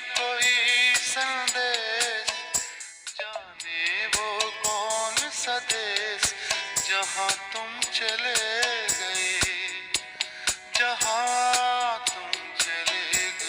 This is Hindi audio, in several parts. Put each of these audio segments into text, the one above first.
कोई संदेश, जाने वो कौन सा देश, जहाँ तुम चले गए, जहाँ तुम चले गए।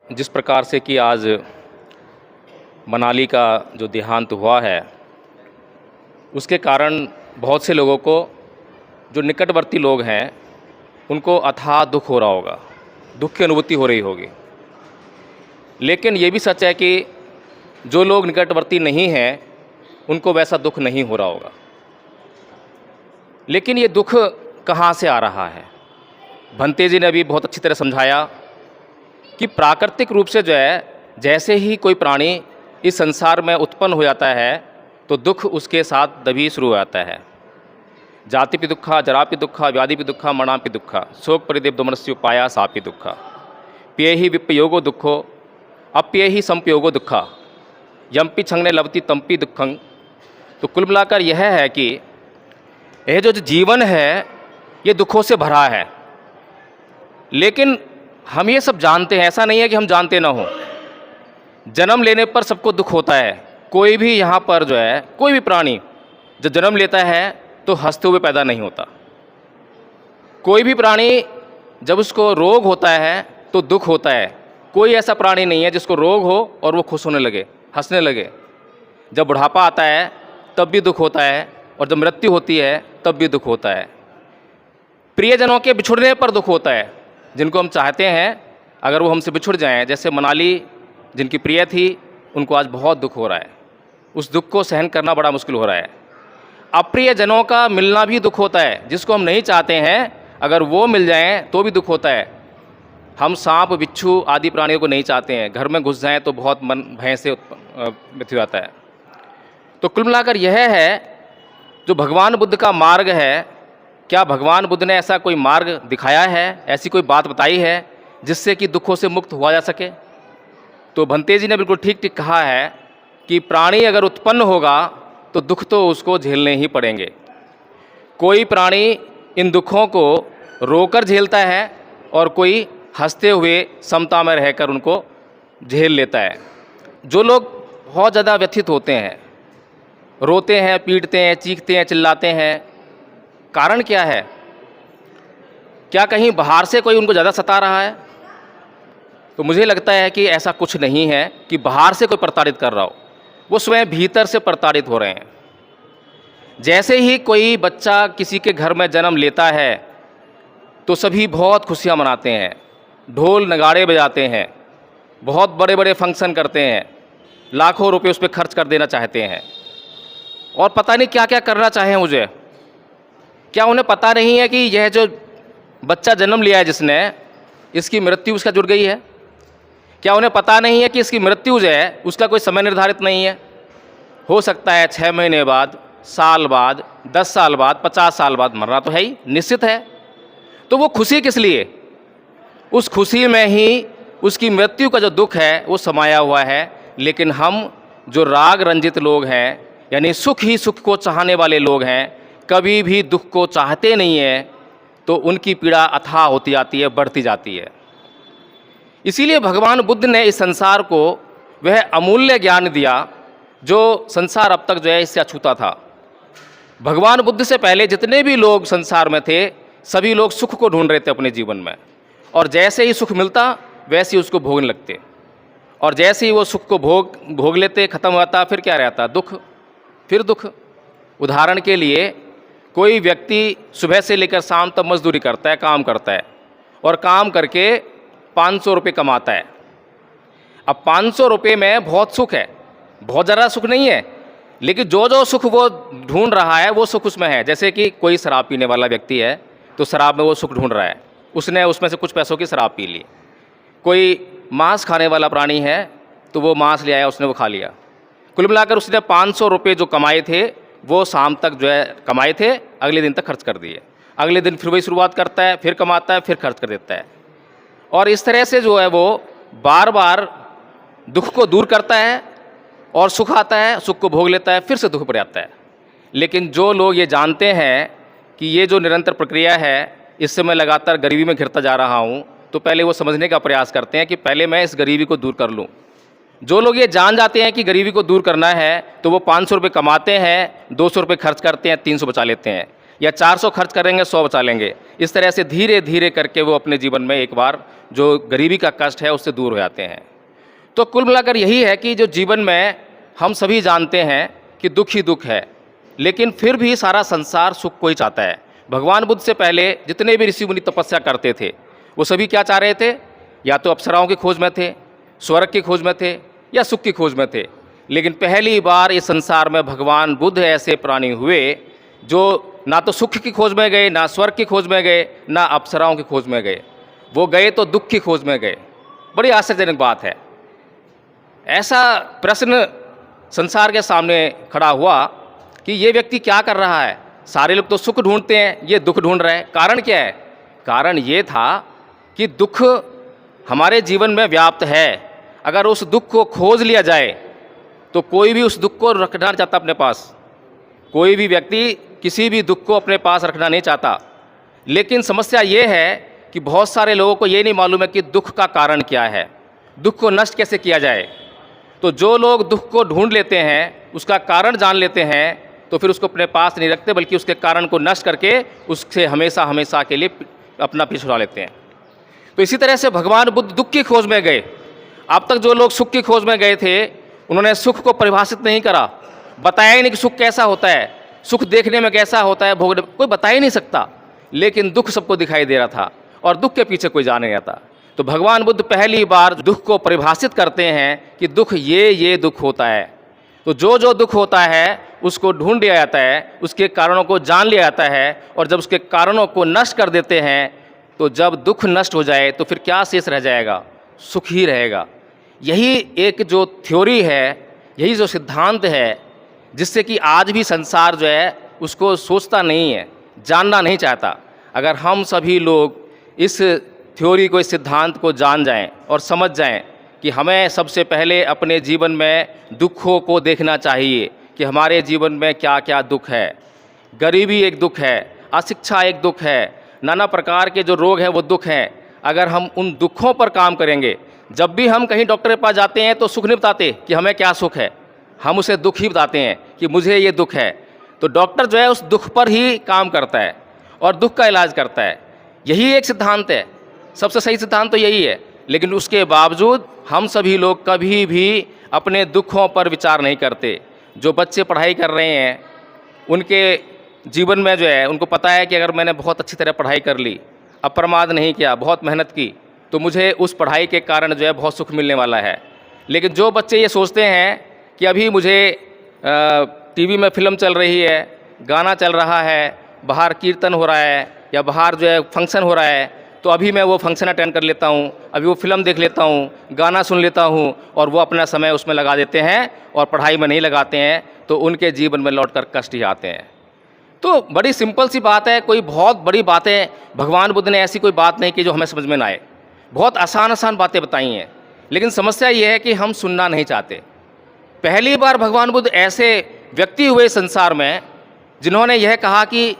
जिस प्रकार से कि आज मनाली का जो देहांत हुआ है, उसके कारण बहुत से लोगों को, जो निकटवर्ती लोग हैं, उनको अथाह दुख हो रहा होगा, दुख की अनुभूति हो रही होगी। लेकिन ये भी सच है कि जो लोग निकटवर्ती नहीं हैं, उनको वैसा दुख नहीं हो रहा होगा। लेकिन ये दुख कहाँ से आ रहा है? भंते जी ने अभी बहुत अच्छी तरह समझाया कि प्राकृतिक रूप से जो है, जैसे ही कोई प्राणी इस संसार में उत्पन्न हो जाता है तो दुख उसके साथ तभी शुरू हो जाता है। जातिपि दुखा, जरापि दुखा, व्याधिपि दुखा, मरणापि दुखा, शोक परिदेव दोमनस्य उपाया सापि दुखा, प्येहि विपयोगो दुखो अप्येहि संपयोगो दुखा, यम्पि छंगने लवति तम्पि दुखं। तो कुल मिलाकर यह है कि यह जो जीवन है ये दुखों से भरा है। लेकिन हम ये सब जानते हैं, ऐसा नहीं है कि हम जानते ना हो। जन्म लेने पर सबको दुख होता है। कोई भी यहाँ पर जो है, कोई भी प्राणी जब जन्म लेता है तो हंसते हुए पैदा नहीं होता। कोई भी प्राणी जब उसको रोग होता है तो दुख होता है। कोई ऐसा प्राणी नहीं है जिसको रोग हो और वो खुश होने लगे, हंसने लगे। जब बुढ़ापा आता है तब भी दुख होता है, और जब मृत्यु होती है तब भी दुख होता है। प्रियजनों के बिछुड़ने पर दुख होता है। जिनको हम चाहते हैं, अगर वो हमसे बिछुड़ जाएं, जैसे मनाली जिनकी प्रिय थी, उनको आज बहुत दुख हो रहा है। उस दुख को सहन करना बड़ा मुश्किल हो रहा है। अप्रिय जनों का मिलना भी दुख होता है। जिसको हम नहीं चाहते हैं, अगर वो मिल जाएं तो भी दुख होता है। हम सांप, बिच्छू आदि प्राणियों को नहीं चाहते हैं। घर में घुस जाएं तो बहुत मन भय से मृत्यु आता है। तो कुल मिलाकर यह है जो भगवान बुद्ध का मार्ग है। क्या भगवान बुद्ध ने ऐसा कोई मार्ग दिखाया है, ऐसी कोई बात बताई है जिससे कि दुखों से मुक्त हुआ जा सके? तो भंते जी ने बिल्कुल ठीक ठीक कहा है कि प्राणी अगर उत्पन्न होगा तो दुख तो उसको झेलने ही पड़ेंगे। कोई प्राणी इन दुखों को रोकर झेलता है और कोई हंसते हुए समता में रहकर उनको झेल लेता है। जो लोग बहुत ज़्यादा व्यथित होते हैं, रोते हैं, पीटते हैं, चीखते हैं, चिल्लाते हैं, कारण क्या है? क्या कहीं बाहर से कोई उनको ज़्यादा सता रहा है? तो मुझे लगता है कि ऐसा कुछ नहीं है कि बाहर से कोई प्रताड़ित कर रहा हो। वो स्वयं भीतर से प्रताड़ित हो रहे हैं। जैसे ही कोई बच्चा किसी के घर में जन्म लेता है तो सभी बहुत खुशियाँ मनाते हैं, ढोल नगाड़े बजाते हैं, बहुत बड़े बड़े फंक्शन करते हैं, लाखों रुपए उस पर खर्च कर देना चाहते हैं, और पता नहीं क्या क्या करना चाहें मुझे। क्या उन्हें पता नहीं है कि यह जो बच्चा जन्म लिया है जिसने, इसकी मृत्यु उसका जुड़ गई है? क्या उन्हें पता नहीं है कि इसकी मृत्यु जो है उसका कोई समय निर्धारित नहीं है? हो सकता है 6 महीने बाद, साल बाद, 10 साल बाद, 50 साल बाद मरना तो है ही, निश्चित है। तो वो खुशी किस लिए? उस खुशी में ही उसकी मृत्यु का जो दुख है वो समाया हुआ है। लेकिन हम जो राग रंजित लोग हैं, यानी सुख ही सुख को चाहने वाले लोग हैं, कभी भी दुख को चाहते नहीं हैं, तो उनकी पीड़ा अथाह होती जाती है, बढ़ती जाती है। इसीलिए भगवान बुद्ध ने इस संसार को वह अमूल्य ज्ञान दिया जो संसार अब तक जो है इससे अछूता था। भगवान बुद्ध से पहले जितने भी लोग संसार में थे, सभी लोग सुख को ढूंढ रहे थे अपने जीवन में, और जैसे ही सुख मिलता वैसे ही उसको भोगने लगते, और जैसे ही वो सुख को भोग लेते, ख़त्म होता, फिर क्या रहता? दुख, फिर दुख। उदाहरण के लिए कोई व्यक्ति सुबह से लेकर शाम तक मजदूरी करता है, काम करता है, और काम करके 500 रुपये कमाता है। अब 500 रुपये में बहुत सुख है, बहुत ज़्यादा सुख नहीं है, लेकिन जो जो सुख वो ढूंढ रहा है वो सुख उसमें है। जैसे कि कोई शराब पीने वाला व्यक्ति है तो शराब में वो सुख ढूंढ रहा है, उसने उसमें से कुछ पैसों की शराब पी ली। कोई मांस खाने वाला प्राणी है तो वो मांस ले आया, उसने वो खा लिया। कुल मिलाकर उसने 500 रुपये जो कमाए थे वो शाम तक जो है कमाए थे, अगले दिन तक खर्च कर दिए। अगले दिन फिर वही शुरुआत करता है, फिर कमाता है, फिर खर्च कर देता है, और इस तरह से जो है वो बार बार दुख को दूर करता है, और सुख आता है, सुख को भोग लेता है, फिर से दुख पर आता है। लेकिन जो लोग ये जानते हैं कि ये जो निरंतर प्रक्रिया है, इससे मैं लगातार गरीबी में घिरता जा रहा हूँ, तो पहले वो समझने का प्रयास करते हैं कि पहले मैं इस गरीबी को दूर कर लूँ। जो लोग ये जान जाते हैं कि गरीबी को दूर करना है, तो वो 500 रुपये कमाते हैं, 200 रुपये खर्च करते हैं, 300 बचा लेते हैं, या 400 खर्च करेंगे, 100 बचा लेंगे। इस तरह से धीरे धीरे करके वो अपने जीवन में एक बार जो गरीबी का कष्ट है उससे दूर हो जाते हैं। तो कुल मिलाकर यही है कि जो जीवन में हम सभी जानते हैं कि दुख ही दुख है, लेकिन फिर भी सारा संसार सुख को ही चाहता है। भगवान बुद्ध से पहले जितने भी ऋषि मुनि तपस्या करते थे वो सभी क्या चाह रहे थे? या तो अप्सराओं की खोज में थे, स्वर्ग की खोज में थे, या सुख की खोज में थे। लेकिन पहली बार इस संसार में भगवान बुद्ध ऐसे प्राणी हुए जो ना तो सुख की खोज में गए, ना स्वर्ग की खोज में गए, ना अप्सराओं की खोज में गए। वो गए तो दुख की खोज में गए। बड़ी आश्चर्यजनक बात है। ऐसा प्रश्न संसार के सामने खड़ा हुआ कि ये व्यक्ति क्या कर रहा है? सारे लोग तो सुख ढूंढते हैं, ये दुख ढूंढ रहे हैं। कारण क्या है? कारण ये था कि दुख हमारे जीवन में व्याप्त है। अगर उस दुख को खोज लिया जाए तो कोई भी उस दुख को रखना नहीं चाहता अपने पास। कोई भी व्यक्ति किसी भी दुख को अपने पास रखना नहीं चाहता। लेकिन समस्या ये है कि बहुत सारे लोगों को ये नहीं मालूम है कि दुख का कारण क्या है, दुख को नष्ट कैसे किया जाए। तो जो लोग दुख को ढूंढ लेते हैं, उसका कारण जान लेते हैं, तो फिर उसको अपने पास नहीं रखते, बल्कि उसके कारण को नष्ट करके उससे हमेशा हमेशा के लिए अपना पीछे छुड़ा लेते हैं। तो इसी तरह से भगवान बुद्ध दुख की खोज में गए। अब तक जो लोग सुख की खोज में गए थे, उन्होंने सुख को परिभाषित नहीं करा, बताया ही नहीं कि सुख कैसा होता है, सुख देखने में कैसा होता है, भोगने कोई बता ही नहीं सकता। लेकिन दुख सबको दिखाई दे रहा था, और दुख के पीछे कोई जाने नहीं आता। तो भगवान बुद्ध पहली बार दुख को परिभाषित करते हैं कि दुख ये दुख होता है। तो जो दुख होता है उसको ढूंढ लिया जाता है, उसके कारणों को जान लिया जाता है, और जब उसके कारणों को नष्ट कर देते हैं, तो जब दुख नष्ट हो जाए तो फिर क्या शेष रह जाएगा? सुख ही रहेगा। यही एक जो थ्योरी है, यही जो सिद्धांत है, जिससे कि आज भी संसार जो है उसको सोचता नहीं है, जानना नहीं चाहता। अगर हम सभी लोग इस थ्योरी को, इस सिद्धांत को जान जाएं और समझ जाएं कि हमें सबसे पहले अपने जीवन में दुखों को देखना चाहिए कि हमारे जीवन में क्या क्या दुख है। गरीबी एक दुख है, अशिक्षा एक दुख है, नाना प्रकार के जो रोग हैं वो दुख हैं। अगर हम उन दुखों पर काम करेंगे, जब भी हम कहीं डॉक्टर के पास जाते हैं तो सुख नहीं बताते कि हमें क्या सुख है, हम उसे दुख ही बताते हैं कि मुझे ये दुख है। तो डॉक्टर जो है उस दुख पर ही काम करता है और दुख का इलाज करता है। यही एक सिद्धांत है, सबसे सही सिद्धांत तो यही है। लेकिन उसके बावजूद हम सभी लोग कभी भी अपने दुखों पर विचार नहीं करते। जो बच्चे पढ़ाई कर रहे हैं, उनके जीवन में जो है उनको पता है कि अगर मैंने बहुत अच्छी तरह पढ़ाई कर ली, अप्रमाद नहीं किया, बहुत मेहनत की, तो मुझे उस पढ़ाई के कारण जो है बहुत सुख मिलने वाला है। लेकिन जो बच्चे ये सोचते हैं कि अभी मुझे टीवी में फिल्म चल रही है, गाना चल रहा है, बाहर कीर्तन हो रहा है, या बाहर जो है फंक्शन हो रहा है, तो अभी मैं वो फंक्शन अटेंड कर लेता हूँ, अभी वो फिल्म देख लेता हूँ, गाना सुन लेता हूँ, और वो अपना समय उसमें लगा देते हैं और पढ़ाई में नहीं लगाते हैं, तो उनके जीवन में लौटकर कष्ट ही आते हैं। तो बड़ी सिंपल सी बात है, कोई बहुत बड़ी बातें भगवान बुद्ध ने ऐसी कोई बात नहीं की जो हमें समझ में ना आए। बहुत आसान आसान बातें बताई हैं, लेकिन समस्या ये है कि हम सुनना नहीं चाहते। पहली बार भगवान बुद्ध ऐसे व्यक्ति हुए संसार में जिन्होंने यह कहा कि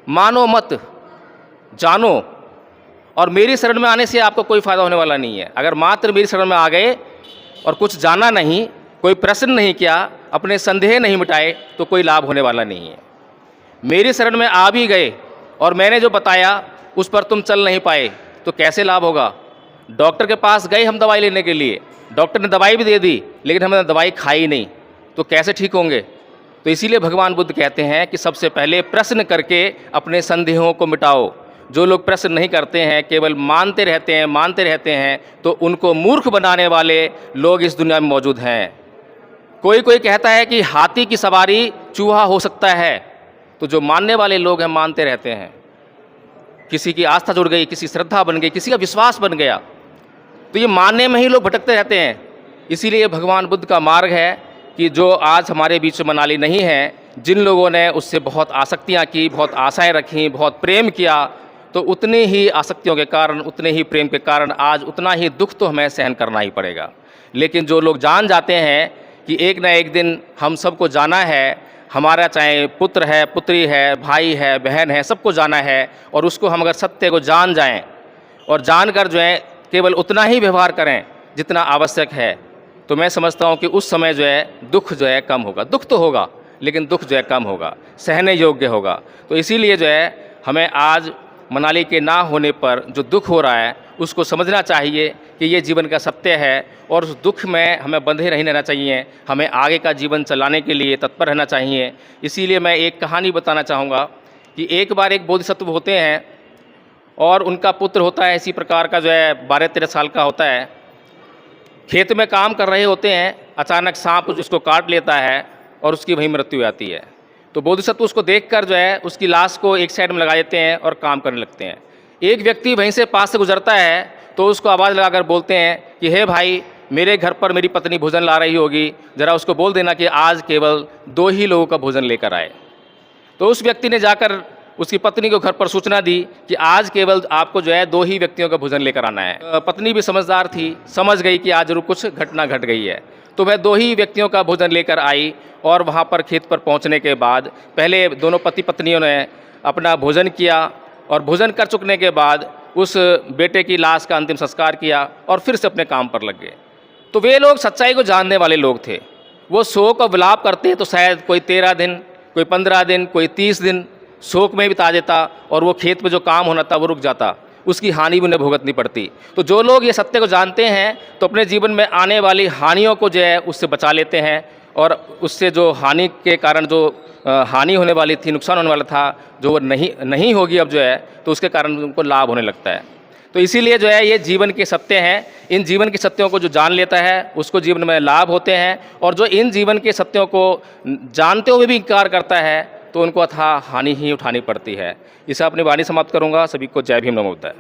मानो मत, जानो, और मेरी शरण में आने से आपको कोई फ़ायदा होने वाला नहीं है। अगर मात्र मेरी शरण में आ गए और कुछ जाना नहीं, कोई प्रश्न नहीं किया, अपने संदेह नहीं मिटाए, तो कोई लाभ होने वाला नहीं है। मेरी शरण में आ भी गए और मैंने जो बताया उस पर तुम चल नहीं पाए, तो कैसे लाभ होगा? डॉक्टर के पास गए हम दवाई लेने के लिए, डॉक्टर ने दवाई भी दे दी, लेकिन हमने दवाई खाई नहीं, तो कैसे ठीक होंगे? तो इसीलिए भगवान बुद्ध कहते हैं कि सबसे पहले प्रश्न करके अपने संदेहों को मिटाओ। जो लोग प्रश्न नहीं करते हैं, केवल मानते रहते हैं, तो उनको मूर्ख बनाने वाले लोग इस दुनिया में मौजूद हैं। कोई कहता है कि हाथी की सवारी चूहा हो सकता है, तो जो मानने वाले लोग हैं मानते रहते हैं। किसी की आस्था जुड़ गई, किसी श्रद्धा बन गई, किसी का विश्वास बन गया, तो ये मानने में ही लोग भटकते रहते हैं। इसीलिए भगवान बुद्ध का मार्ग है कि जो आज हमारे बीच में मनाली नहीं है, जिन लोगों ने उससे बहुत आसक्तियाँ की, बहुत आशाएं रखी, बहुत प्रेम किया, तो उतनी ही आसक्तियों के कारण, उतने ही प्रेम के कारण आज उतना ही दुख तो हमें सहन करना ही पड़ेगा। लेकिन जो लोग जान जाते हैं कि एक ना एक दिन हम सबको जाना है, हमारा चाहे पुत्र है, पुत्री है, भाई है, बहन है, सबको जाना है, और उसको हम अगर सत्य को जान जाएं और जानकर जो है केवल उतना ही व्यवहार करें जितना आवश्यक है, तो मैं समझता हूँ कि उस समय जो है दुख जो है कम होगा। दुख तो होगा, लेकिन दुख जो है कम होगा, सहने योग्य होगा। तो इसीलिए जो है हमें आज मनाली के ना होने पर जो दुख हो रहा है उसको समझना चाहिए कि ये जीवन का सत्य है, और उस दुख में हमें बंधे नहीं रहना चाहिए। हमें आगे का जीवन चलाने के लिए तत्पर रहना चाहिए। इसीलिए मैं एक कहानी बताना चाहूँगा कि एक बार एक बोधिसत्व होते हैं और उनका पुत्र होता है इसी प्रकार का, जो है 12-13 साल का होता है। खेत में काम कर रहे होते हैं, अचानक सांप उसको काट लेता है और उसकी वहीं मृत्यु हो जाती है। तो बोधिसत्व उसको देखकर जो है उसकी लाश को एक साइड में लगा देते हैं और काम करने लगते हैं। एक व्यक्ति वहीं से पास से गुजरता है तो उसको आवाज़ लगाकर बोलते हैं कि हे भाई, मेरे घर पर मेरी पत्नी भोजन ला रही होगी, ज़रा उसको बोल देना कि आज केवल 2 ही लोगों का भोजन लेकर आए। तो उस व्यक्ति ने जाकर उसकी पत्नी को घर पर सूचना दी कि आज केवल आपको जो है 2 ही व्यक्तियों का भोजन लेकर आना है। पत्नी भी समझदार थी, समझ गई कि आज जरूर कुछ घटना घट गई है, तो वह 2 ही व्यक्तियों का भोजन लेकर आई। और वहाँ पर खेत पर पहुँचने के बाद पहले दोनों पति पत्नियों ने अपना भोजन किया, और भोजन कर चुकने के बाद उस बेटे की लाश का अंतिम संस्कार किया और फिर से अपने काम पर लग गए। तो वे लोग सच्चाई को जानने वाले लोग थे। वो शोक और विलाप करते तो शायद कोई 13 दिन, कोई 15 दिन, कोई 30 दिन शोक में बिता देता, और वो खेत में जो काम होना था वो रुक जाता, उसकी हानि भी उन्हें भुगतनी पड़ती। तो जो लोग ये सत्य को जानते हैं तो अपने जीवन में आने वाली हानियों को जो है उससे बचा लेते हैं, और उससे जो हानि के कारण जो हानि होने वाली थी, नुकसान होने वाला था, जो वो नहीं होगी अब जो है, तो उसके कारण उनको लाभ होने लगता है। तो इसीलिए जो है ये जीवन के सत्य हैं। इन जीवन के सत्यों को जो जान लेता है उसको जीवन में लाभ होते हैं, और जो इन जीवन के सत्यों को जानते हुए भी इनकार करता है तो उनको अथाह हानि ही उठानी पड़ती है। इसे अपनी वाणी समाप्त करूँगा। सभी को जय भीम, नमो बुद्धाय।